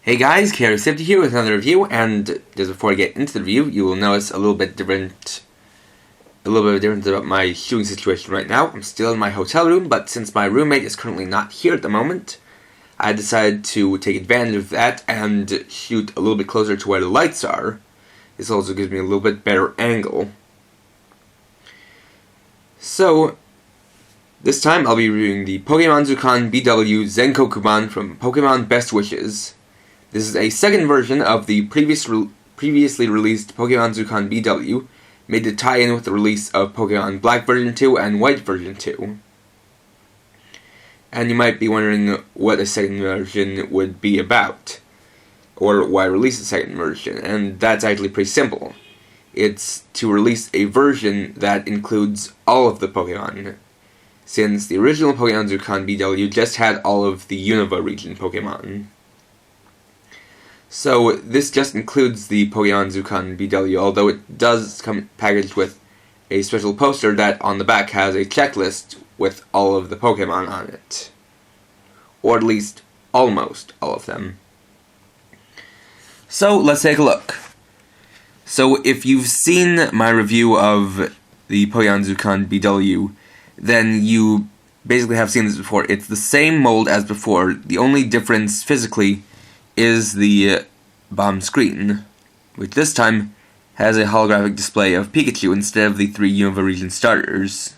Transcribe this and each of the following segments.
Hey guys, Genesect here with another review, and just before I get into the review, you will notice a little bit different about my shooting situation right now. I'm still in my hotel room, but since my roommate is currently not here at the moment, I decided to take advantage of that and shoot a little bit closer to where the lights are. This also gives me a little bit better angle. So, this time I'll be reviewing the Pokemon Zukan BW Zenkokuban from Pokemon Best Wishes. This is a second version of the previously released Pokemon Zukan BW, made to tie in with the release of Pokemon Black version 2 and White version 2. And you might be wondering what a second version would be about, or why release a second version, and that's actually pretty simple. It's to release a version that includes all of the Pokemon, since the original Pokemon Zukan BW just had all of the Unova region Pokemon. So this just includes the Pokemon Zukan BW, although it does come packaged with a special poster that on the back has a checklist with all of the Pokemon on it. Or at least almost all of them. So let's take a look. So if you've seen my review of the Pokemon Zukan BW, then you basically have seen this before. It's the same mold as before. The only difference physically is the bomb screen, which this time has a holographic display of Pikachu instead of the 3 Unova region starters.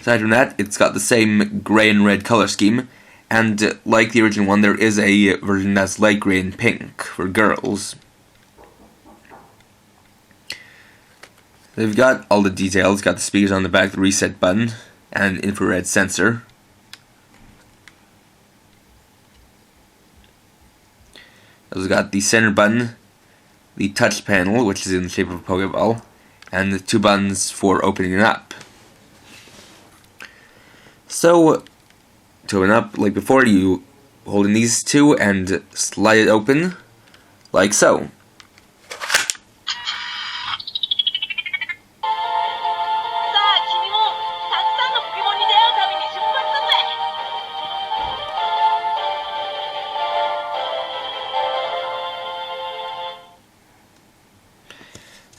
Aside from that, it's got the same gray and red color scheme, and like the original one, there is a version that's light gray and pink for girls. They've got all the details, got the speakers on the back, the reset button, and an infrared sensor. It's got the center button, the touch panel, which is in the shape of a Pokeball, and the 2 buttons for opening it up. So, to open up, like before, you hold in these 2 and slide it open, like so.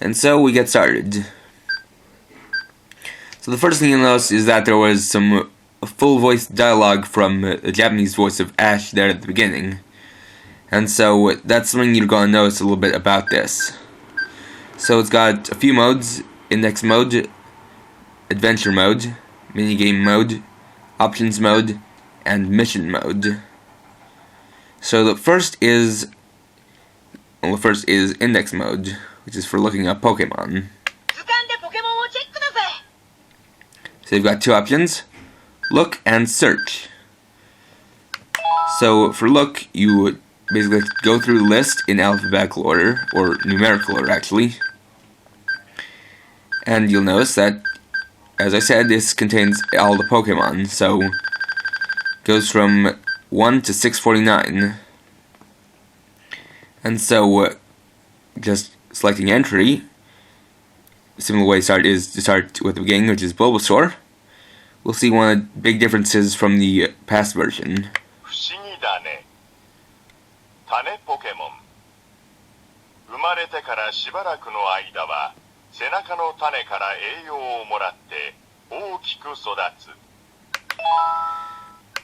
And so we get started. So the first thing you'll notice is that there was some full voice dialogue from the Japanese voice of Ash there at the beginning. And so that's something you're going to notice a little bit about this. So it's got a few modes: index mode, adventure mode, minigame mode, options mode, and mission mode. So the first is index mode, which is for looking up Pokemon. So you've got 2 options: look and search. So for look, you basically go through the list in alphabetical order, or numerical order actually. And you'll notice that, as I said, this contains all the Pokemon, so it goes from 1 to 649. And so just selecting entry, a similar way to start is to start with the beginning, which is Bulbasaur. We'll see one of the big differences from the past version.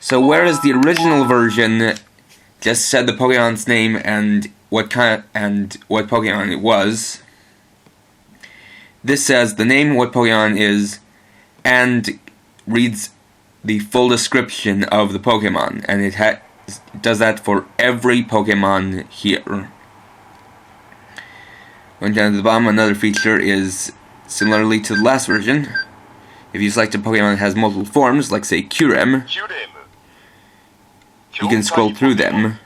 So whereas the original version just said the Pokemon's name and what Pokemon it was, this says the name, what Pokemon is, and reads the full description of the Pokemon, and it does that for every Pokemon here. Going down to the bottom, another feature is similarly to the last version. If you select a Pokemon that has multiple forms, like say Kyurem, you can scroll through them.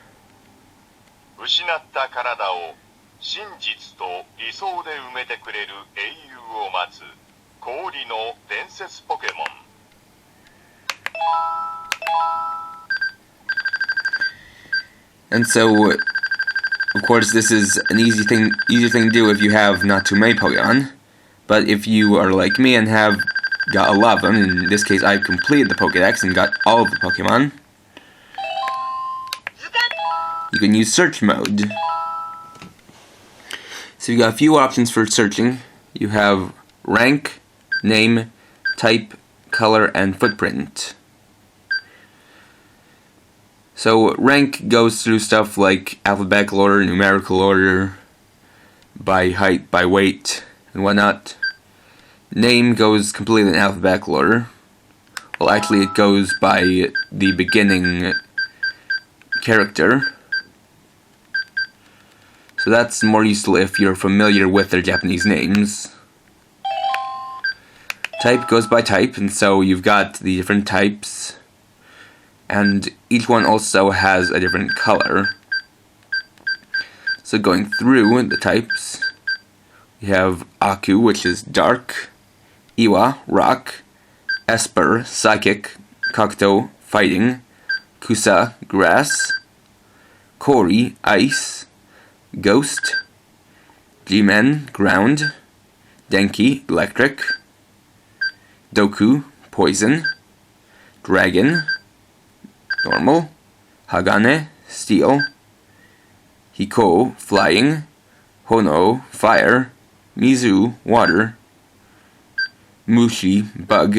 And so, of course, this is an easier thing to do if you have not too many Pokemon. But if you are like me and have got a lot of them. In this case, I completed the Pokedex and got all of the Pokemon. You can use search mode. So you got a few options for searching. You have rank, name, type, color, and footprint. So rank goes through stuff like alphabetical order, numerical order, by height, by weight, and whatnot. Name goes completely in alphabetical order. Well, actually it goes by the beginning character. So that's more useful if you're familiar with their Japanese names. Type goes by type, and so you've got the different types. And each one also has a different color. So going through the types, we have Aku, which is dark, Iwa, rock, Esper, psychic, Kakuto, fighting, Kusa, grass, Kori, ice, ghost, G-men, ground, Denki, electric, Doku, poison, dragon, normal, Hagane, steel, Hiko, flying, Hono, fire, Mizu, water, Mushi, bug.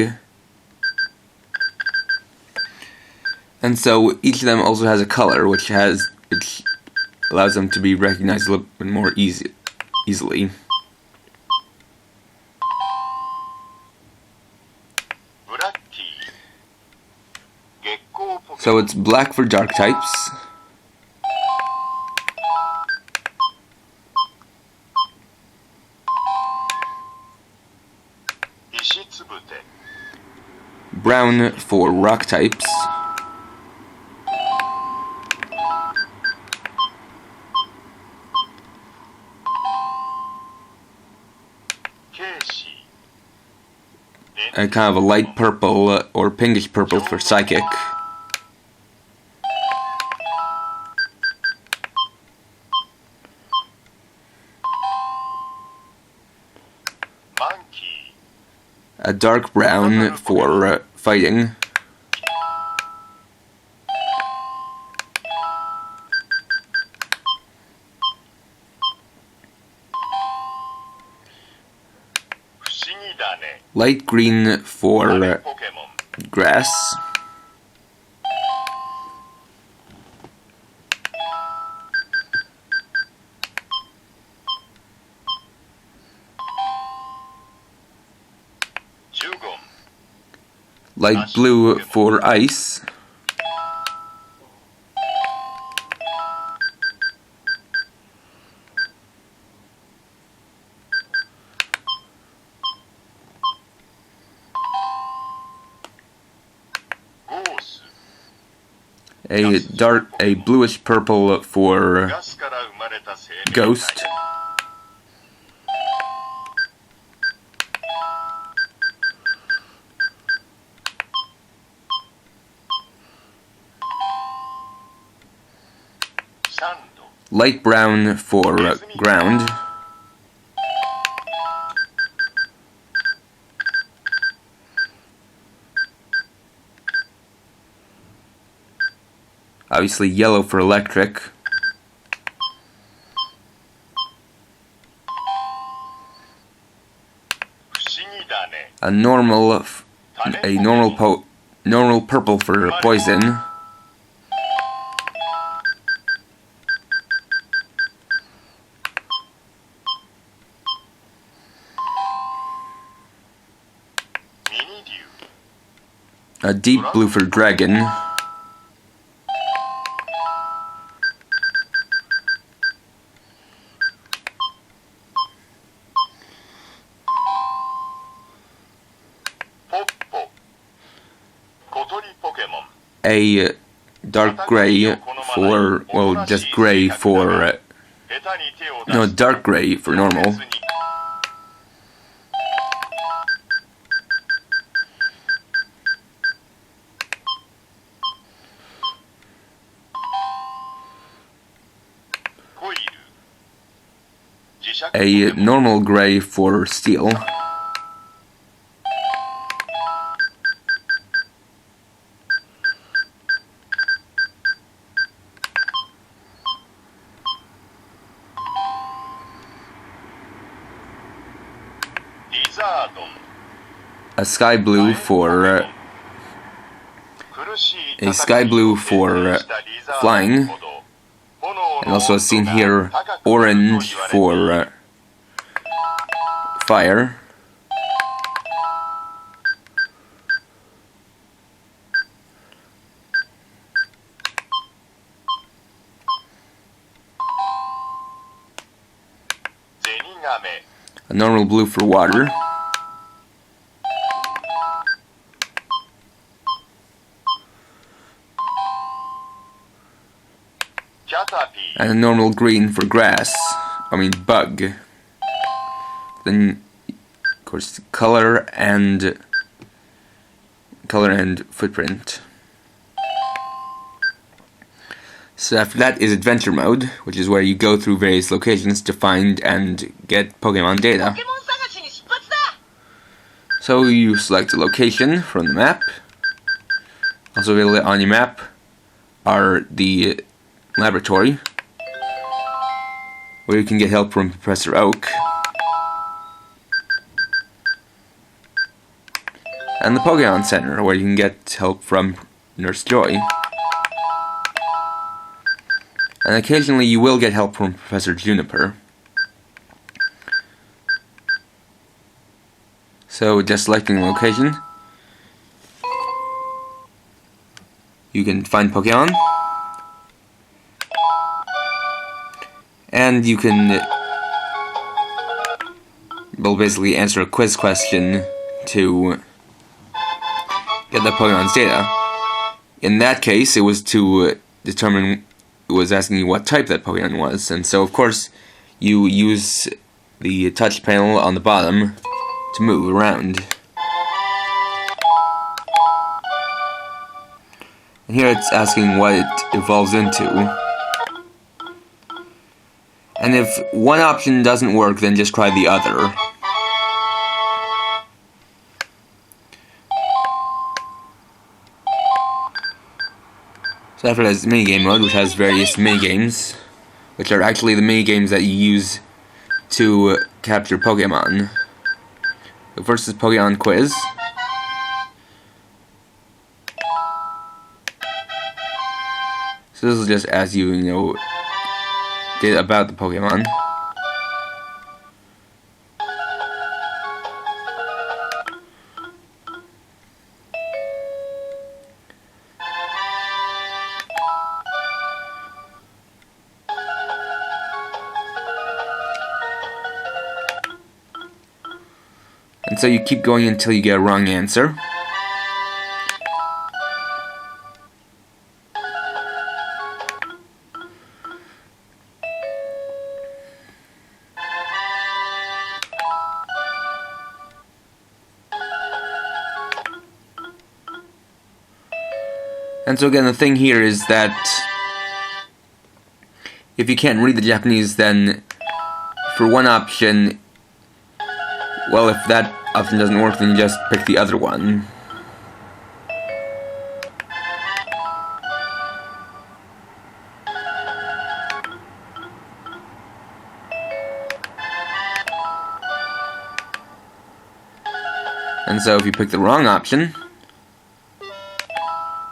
And so each of them also has a color, which allows them to be recognized a little bit more easily. So it's black for dark types, brown for rock types, and kind of a light purple or pinkish purple for psychic. A dark brown for fighting. Light green for grass. Light blue for ice. A bluish purple for ghost. Light brown for ground. Obviously yellow for electric. A normal purple for poison. A deep blue for dragon. A dark gray for, well, just gray for, no, dark gray for normal. A normal gray for steel. a sky blue for flying, and also as seen here, orange for fire. A normal blue for water. And a normal green for grass. Bug. Then, of course, color and footprint. So after that is adventure mode, which is where you go through various locations to find and get Pokemon data. So you select a location from the map. Also available on your map are the laboratory, where you can get help from Professor Oak, and the Pokemon Center, where you can get help from Nurse Joy. And occasionally you will get help from Professor Juniper. So just selecting a location, you can find Pokemon, and you can basically answer a quiz question to get the Pokemon's data. In that case, it was to determine, it was asking you what type that Pokemon was, and so of course you use the touch panel on the bottom to move around. And here it's asking what it evolves into. And if one option doesn't work, then just try the other. So after that is minigame mode, which has various minigames, which are actually the minigames that you use to capture Pokemon. The first is Pokemon Quiz. So this will just ask you, data about the Pokemon. And so you keep going until you get a wrong answer. And so again, the thing here is that if you can't read the Japanese, then for one option, well, if that option doesn't work, then you just pick the other one. And so if you pick the wrong option,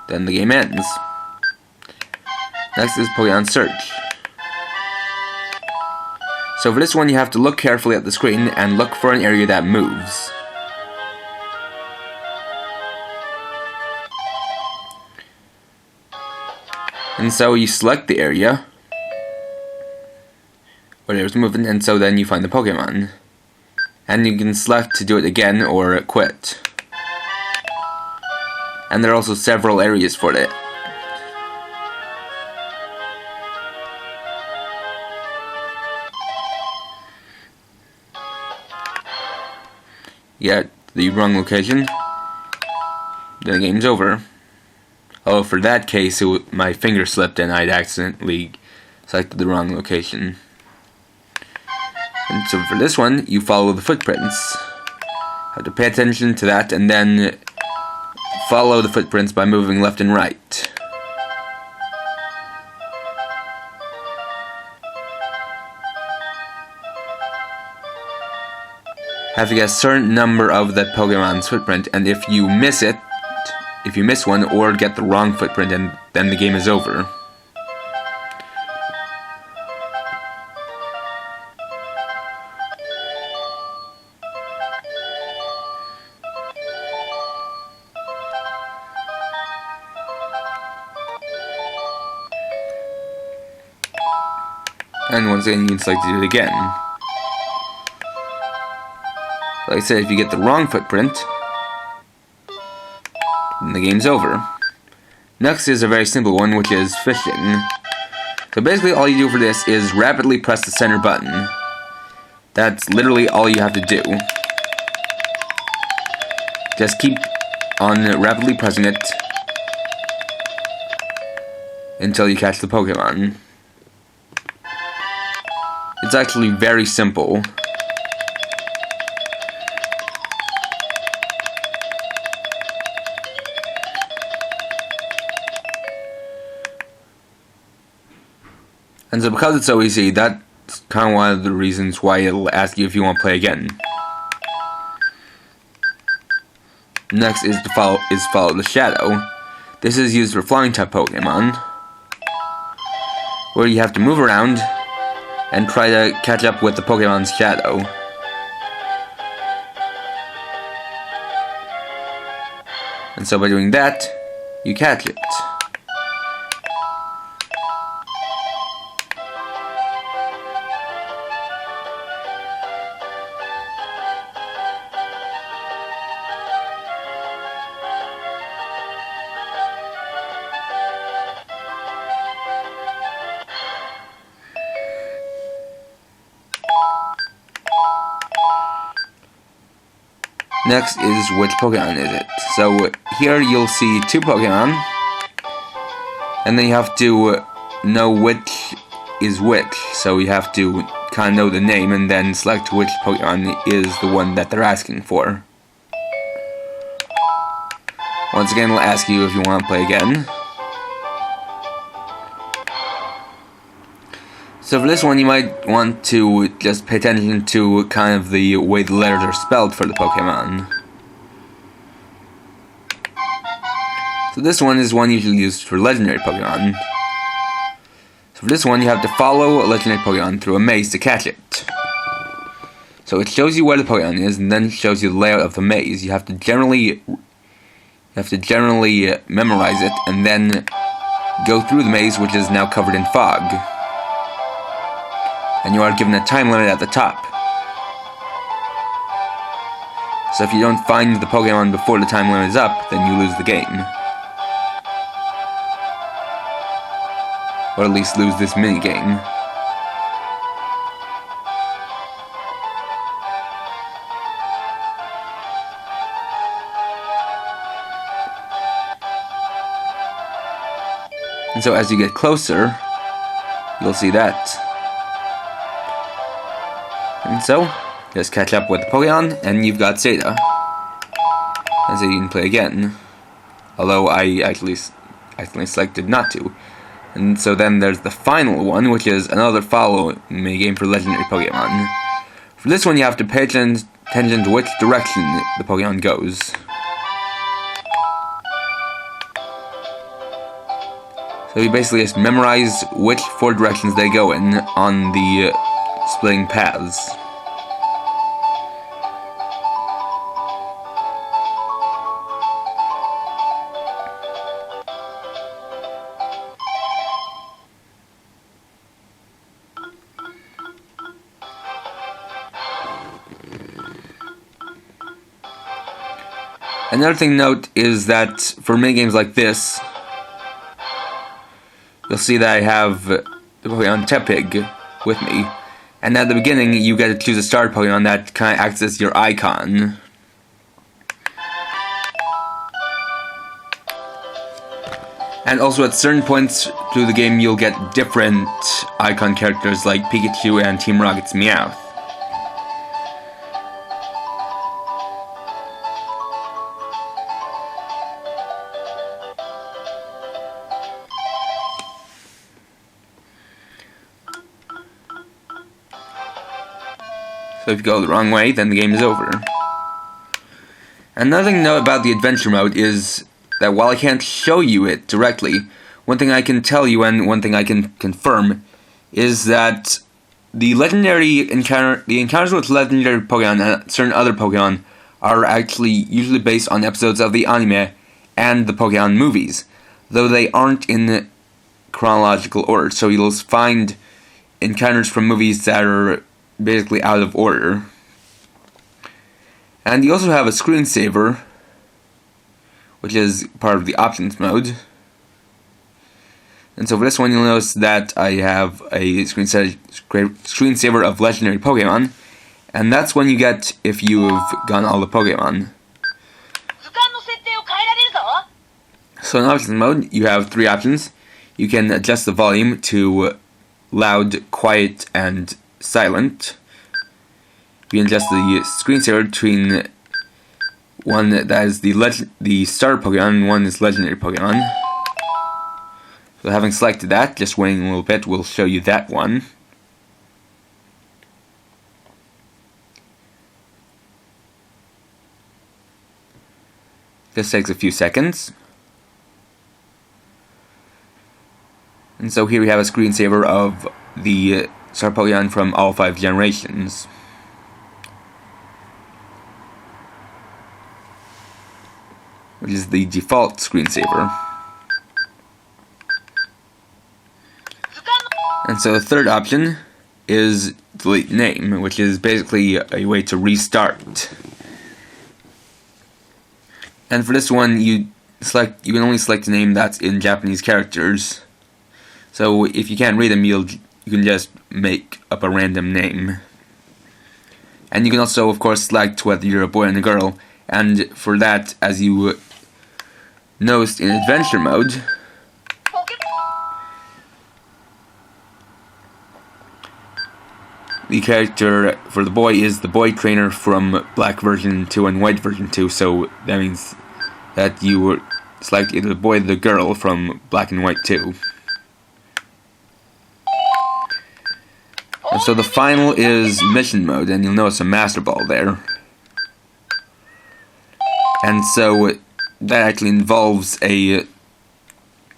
then the game ends. Next is Pokemon Search. So for this one, you have to look carefully at the screen and look for an area that moves. And so you select the area where there's movement, and so then you find the Pokemon. And you can select to do it again or quit. And there are also several areas for it. You get the wrong location, then the game's over. Oh, for that case, my finger slipped and I'd accidentally selected the wrong location. And so for this one, you follow the footprints. Have to pay attention to that and then follow the footprints by moving left and right. have to get a certain number of that Pokemon's footprint, and if you miss it, if you miss one or get the wrong footprint, and then the game is over. And once again, you can select to do it again. Like I said, if you get the wrong footprint, then the game's over. Next is a very simple one, which is fishing. So basically all you do for this is rapidly press the center button. That's literally all you have to do. Just keep on rapidly pressing it until you catch the Pokemon. It's actually very simple. And so because it's so easy, that's kind of one of the reasons why it'll ask you if you want to play again. Next is follow the shadow. This is used for flying type Pokemon, where you have to move around and try to catch up with the Pokemon's shadow. And so by doing that, you catch it. Next is which Pokemon is it. So here you'll see two Pokemon, and then you have to know which is which. So you have to kind of know the name and then select which Pokemon is the one that they're asking for. Once again, it'll ask you if you want to play again. So for this one, you might want to just pay attention to kind of the way the letters are spelled for the Pokemon. So this one is one usually used for legendary Pokemon. So for this one, you have to follow a legendary Pokemon through a maze to catch it. So it shows you where the Pokemon is, and then it shows you the layout of the maze. You have to generally memorize it, and then go through the maze, which is now covered in fog. And you are given a time limit at the top. So if you don't find the Pokemon before the time limit is up, then you lose the game. Or at least lose this mini-game. And so as you get closer, you'll see that. And so, just catch up with the Pokemon, and you've got Zeta. And so you can play again. Although I actually selected not to. And so then there's the final one, which is another follow minigame for legendary Pokemon. For this one, you have to pay attention to which direction the Pokemon goes. So you basically just memorize which 4 directions they go in on the splitting paths. Another thing to note is that for minigames like this, you'll see that I have the Pokemon Tepig with me. And at the beginning, you get to choose a starter Pokemon that kind of acts as your icon. And also at certain points through the game, you'll get different icon characters like Pikachu and Team Rocket's Meowth. So if you go the wrong way, then the game is over. Another thing to know about the adventure mode is that while I can't show you it directly, one thing I can tell you and one thing I can confirm is that the encounters with legendary Pokemon and certain other Pokemon are actually usually based on episodes of the anime and the Pokemon movies, though they aren't in chronological order. So you'll find encounters from movies that are basically out of order. And you also have a screensaver, which is part of the options mode. And so for this one, you'll notice that I have a screensaver of legendary Pokemon, and that's when you get if you've gotten all the Pokemon. So in options mode, you have three options. You can adjust the volume to loud, quiet, and silent. You can adjust the screensaver between one that is the starter Pokemon and one is legendary Pokemon. So having selected that, just waiting a little bit, we'll show you that one. This takes a few seconds. And so here we have a screensaver of the starter Pokemon from all 5 generations. Which is the default screensaver. And so the third option is delete name, which is basically a way to restart. And for this one, you can only select a name that's in Japanese characters. So if you can't read them, you can just make up a random name. And you can also, of course, select whether you're a boy and a girl. And for that, as you noticed in adventure mode, the character for the boy is the boy trainer from Black version 2 and White version 2, so that means that you select either the boy or the girl from Black and White 2. And so the final is mission mode, and you'll notice a Master Ball there. And so that actually involves a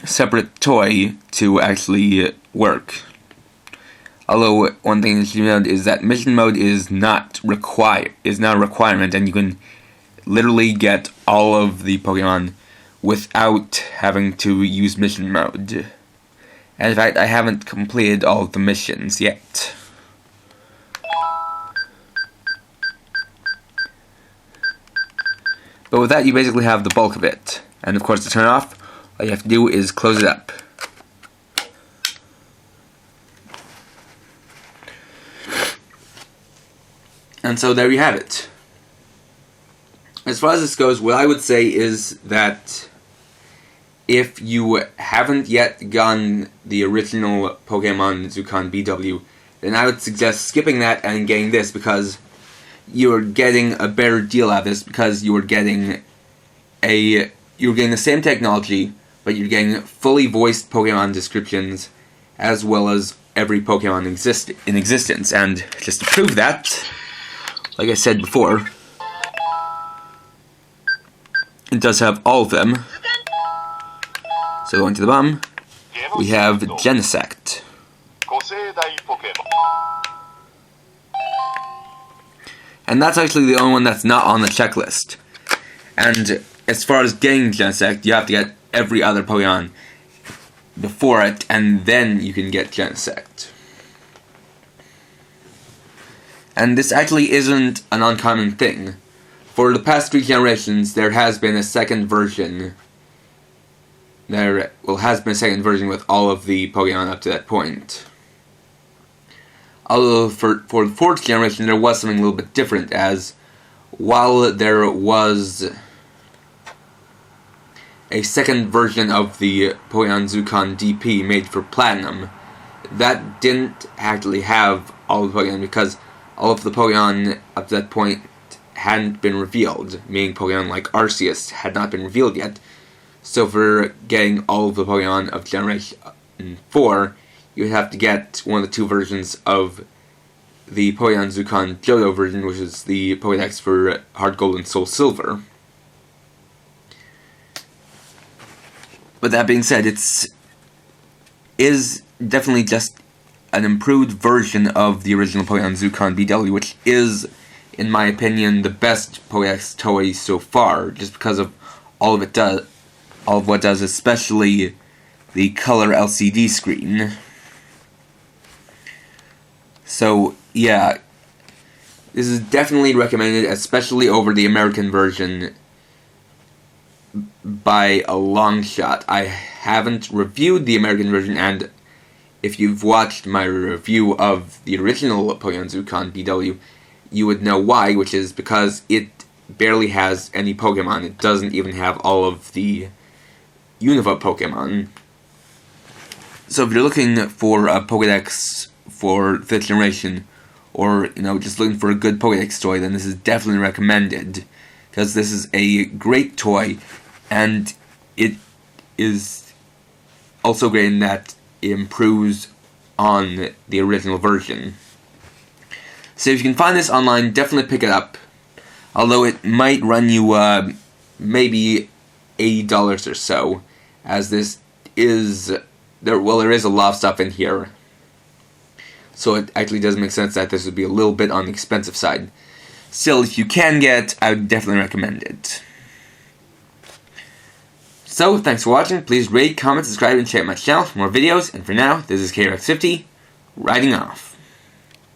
separate toy to actually work. Although one thing that you note is that mission mode is not a requirement, and you can literally get all of the Pokemon without having to use mission mode. And in fact, I haven't completed all of the missions yet. But with that, you basically have the bulk of it. And of course, to turn it off, all you have to do is close it up. And so there you have it. As far as this goes, what I would say is that if you haven't yet gotten the original Pokemon Zukan BW, then I would suggest skipping that and getting this, because you're getting a better deal out of this, because you're getting the same technology, but you're getting fully voiced Pokemon descriptions, as well as every Pokemon in existence. And just to prove that, like I said before, it does have all of them. So going to the bottom, we have Genesect. And that's actually the only one that's not on the checklist. And as far as getting Genesect, you have to get every other Pokemon before it, and then you can get Genesect. And this actually isn't an uncommon thing. For the past 3 generations, there has been a second version. There has been a second version with all of the Pokemon up to that point. Although for the 4th generation, there was something a little bit different, as while there was a second version of the Pokemon Zukan DP made for Platinum, that didn't actually have all the Pokemon, because all of the Pokemon up to that point hadn't been revealed, meaning Pokemon like Arceus had not been revealed yet. So for getting all of the Pokemon of Generation 4, you would have to get one of the 2 versions of the Pokemon Zukan Johto version, which is the Pokedex for Heart Gold and Soul Silver. But that being said, is definitely just an improved version of the original Pokemon Zukan BW, which is, in my opinion, the best Pokedex toy so far, just because of all of what it does, especially the color LCD screen. So, yeah, this is definitely recommended, especially over the American version, by a long shot. I haven't reviewed the American version, and if you've watched my review of the original Pokemon Zukan BW, you would know why, which is because it barely has any Pokemon. It doesn't even have all of the Unova Pokemon. So if you're looking for a Pokedex for 5th generation, or, just looking for a good Pokedex toy, then this is definitely recommended, because this is a great toy, and it is also great in that it improves on the original version. So if you can find this online, definitely pick it up, although it might run you maybe $80 or so, as this is, there is a lot of stuff in here. So it actually does make sense that this would be a little bit on the expensive side. Still, if you can get, I would definitely recommend it. So, thanks for watching. Please rate, comment, subscribe, and check out my channel for more videos. And for now, this is KRX50, writing off.